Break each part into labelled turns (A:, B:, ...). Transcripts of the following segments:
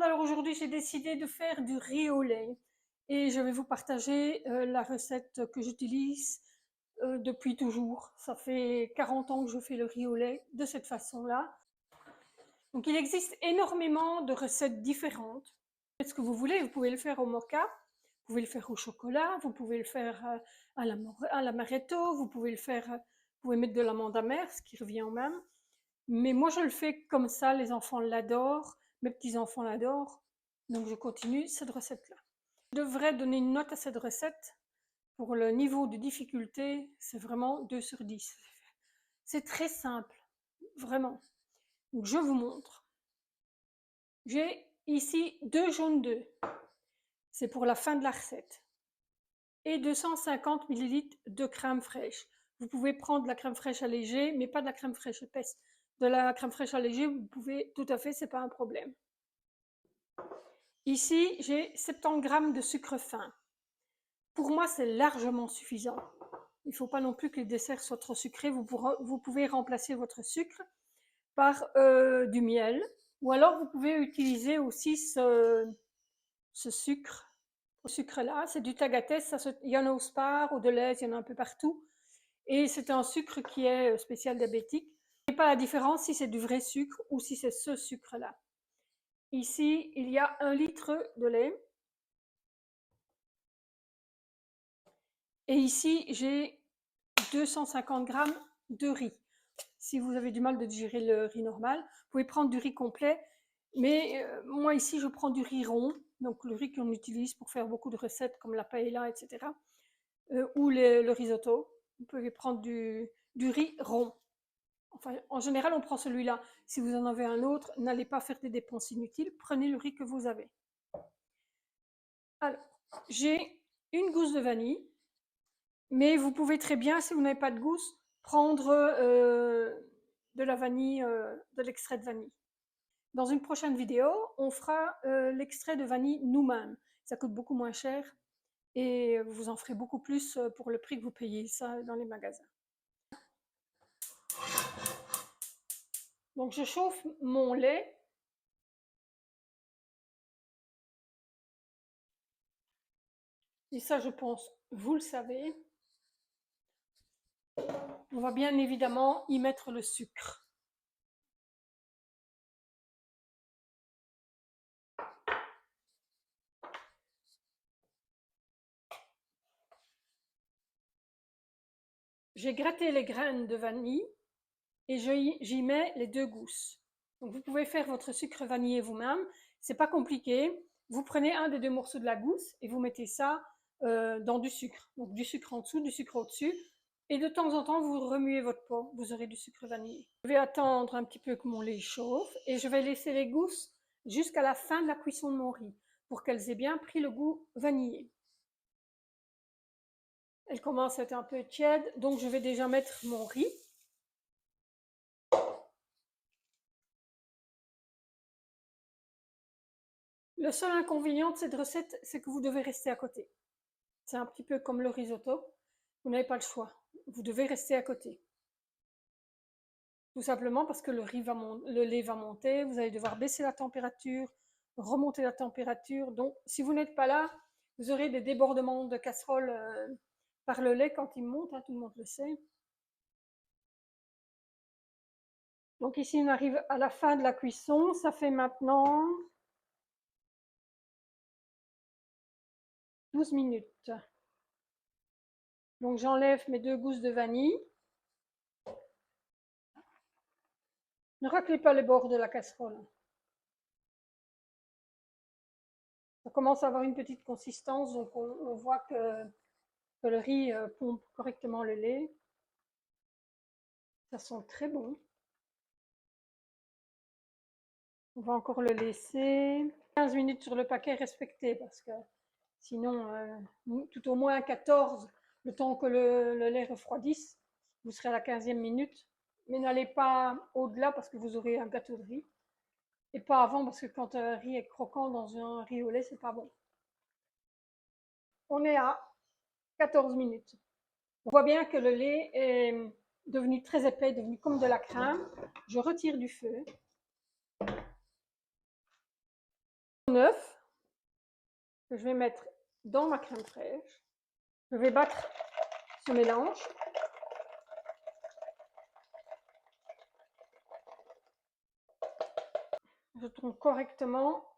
A: monde. Alors aujourd'hui, j'ai décidé de faire du riz au lait et je vais vous partager la recette que j'utilise depuis toujours. Ça fait 40 ans que je fais le riz au lait de cette façon-là. Donc il existe énormément de recettes différentes. Faites ce que vous voulez, vous pouvez le faire au moka, vous pouvez le faire au chocolat, vous pouvez le faire à l'amaretto, vous pouvez le faire, vous pouvez mettre de l'amande amère, ce qui revient au même. Mais moi, je le fais comme ça, les enfants l'adorent, mes petits-enfants l'adorent, donc je continue cette recette-là. Je devrais donner une note à cette recette. Pour le niveau de difficulté, c'est vraiment 2 sur 10. C'est très simple, vraiment. Donc je vous montre. J'ai ici 2 jaunes d'œufs, c'est pour la fin de la recette, et 250 ml de crème fraîche. Vous pouvez prendre de la crème fraîche allégée, mais pas de la crème fraîche épaisse. De la crème fraîche allégée, vous pouvez tout à fait, c'est pas un problème. Ici, j'ai 70 g de sucre fin. Pour moi, c'est largement suffisant. Il ne faut pas non plus que les desserts soient trop sucrés. Vous pouvez remplacer votre sucre par du miel, ou alors vous pouvez utiliser aussi ce sucre-là. C'est du tagatès, il y en a au Spar, au Deleuze, il y en a un peu partout. Et c'est un sucre qui est spécial diabétique. Je ne sais pas la différence si c'est du vrai sucre ou si c'est ce sucre-là. Ici, il y a 1 litre de lait. Et ici, j'ai 250 g de riz. Si vous avez du mal de digérer le riz normal, vous pouvez prendre du riz complet. Mais moi ici, je prends du riz rond, donc le riz qu'on utilise pour faire beaucoup de recettes comme la paella, etc. Ou le risotto. Vous pouvez prendre du riz rond. Enfin, en général, on prend celui-là. Si vous en avez un autre, n'allez pas faire des dépenses inutiles. Prenez le riz que vous avez. Alors, j'ai une gousse de vanille. Mais vous pouvez très bien, si vous n'avez pas de gousse, prendre de la vanille, de l'extrait de vanille. Dans une prochaine vidéo, on fera l'extrait de vanille nous-mêmes. Ça coûte beaucoup moins cher et vous en ferez beaucoup plus pour le prix que vous payez ça dans les magasins. Donc je chauffe mon lait. Et ça, je pense, vous le savez. On va bien évidemment y mettre le sucre. J'ai gratté les graines de vanille et j'y mets les 2 gousses. Donc vous pouvez faire votre sucre vanillé vous-même, c'est pas compliqué. Vous prenez un des 2 morceaux de la gousse et vous mettez ça dans du sucre. Donc du sucre en dessous, du sucre au-dessus. Et de temps en temps, vous remuez votre pot, vous aurez du sucre vanillé. Je vais attendre un petit peu que mon lait chauffe et je vais laisser les gousses jusqu'à la fin de la cuisson de mon riz pour qu'elles aient bien pris le goût vanillé. Elle commence à être un peu tiède, donc je vais déjà mettre mon riz. Le seul inconvénient de cette recette, c'est que vous devez rester à côté. C'est un petit peu comme le risotto, vous n'avez pas le choix, vous devez rester à côté. Tout simplement parce que le lait va monter, vous allez devoir baisser la température, remonter la température. Donc si vous n'êtes pas là, vous aurez des débordements de casserole par le lait quand il monte, hein, tout le monde le sait. Donc ici on arrive à la fin de la cuisson, ça fait maintenant 12 minutes. Donc j'enlève mes 2 gousses de vanille. Ne raclez pas les bords de la casserole. Ça commence à avoir une petite consistance, donc on voit que le riz pompe correctement le lait. Ça sent très bon. On va encore le laisser 15 minutes sur le paquet respecté parce que sinon, tout au moins 14, le temps que le lait refroidisse, vous serez à la 15e minute. Mais n'allez pas au-delà parce que vous aurez un gâteau de riz. Et pas avant parce que quand un riz est croquant dans un riz au lait, c'est pas bon. On est à 14 minutes. On voit bien que le lait est devenu très épais, devenu comme de la crème. Je retire du feu. d'œuf que je vais mettre dans ma crème fraîche. Je vais battre ce mélange. Je tourne correctement.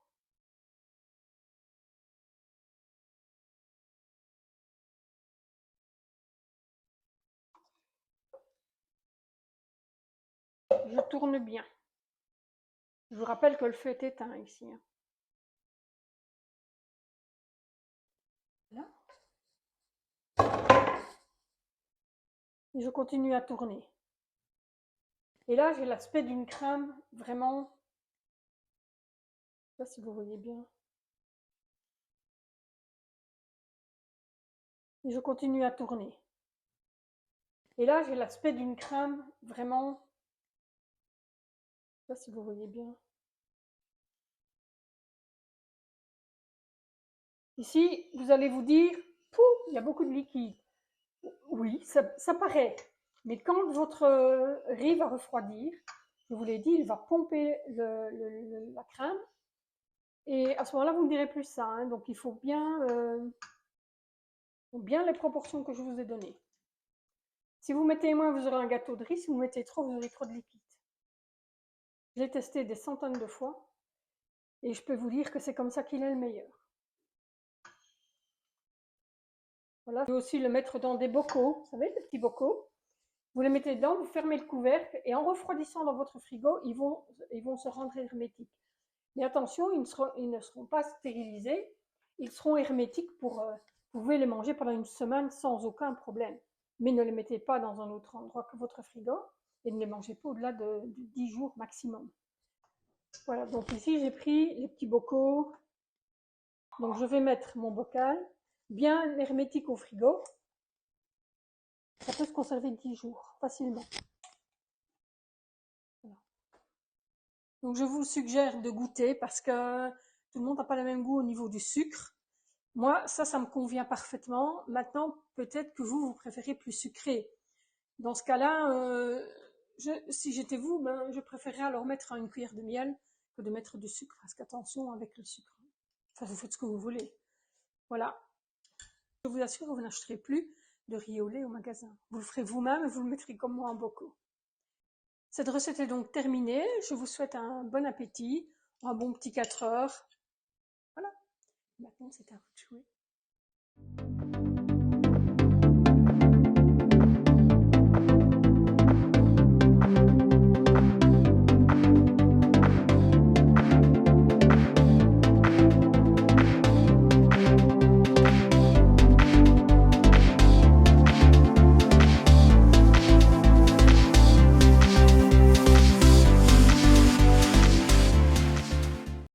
A: Je tourne bien. Je vous rappelle que le feu est éteint ici. Là. Et je continue à tourner. Et là, j'ai l'aspect d'une crème vraiment... Je ne sais pas si vous voyez bien. Et je continue à tourner. Et là, j'ai l'aspect d'une crème vraiment... Je ne sais pas si vous voyez bien. Ici, vous allez vous dire, pouh, il y a beaucoup de liquide. Oui, ça paraît. Mais quand votre riz va refroidir, je vous l'ai dit, il va pomper la crème. Et à ce moment-là, vous ne direz plus ça. Hein. Donc, il faut bien les proportions que je vous ai données. Si vous mettez moins, vous aurez un gâteau de riz. Si vous mettez trop, vous aurez trop de liquide. Je l'ai testé des centaines de fois. Et je peux vous dire que c'est comme ça qu'il est le meilleur. Voilà, vous pouvez aussi le mettre dans des bocaux. Vous savez, des petits bocaux. Vous les mettez dedans, vous fermez le couvercle. Et en refroidissant dans votre frigo, ils vont se rendre hermétiques. Mais attention, ils ne seront pas stérilisés. Ils seront hermétiques pour... vous pouvez les manger pendant une semaine sans aucun problème. Mais ne les mettez pas dans un autre endroit que votre frigo et ne les mangez pas au-delà de 10 jours maximum. Voilà, donc ici j'ai pris les petits bocaux. Donc je vais mettre mon bocal bien hermétique au frigo. Ça peut se conserver 10 jours facilement. Voilà. Donc je vous suggère de goûter parce que tout le monde n'a pas le même goût au niveau du sucre. Moi, ça me convient parfaitement. Maintenant, peut-être que vous préférez plus sucré. Dans ce cas-là, si j'étais vous, ben, je préférerais alors mettre une cuillère de miel que de mettre du sucre. Parce qu'attention avec le sucre. Enfin, vous faites ce que vous voulez. Voilà. Je vous assure, vous n'achèterez plus de riz au lait au magasin. Vous le ferez vous-même et vous le mettrez comme moi en bocaux. Cette recette est donc terminée. Je vous souhaite un bon appétit, un bon petit 4 heures. Voilà. Maintenant, c'est à vous de jouer.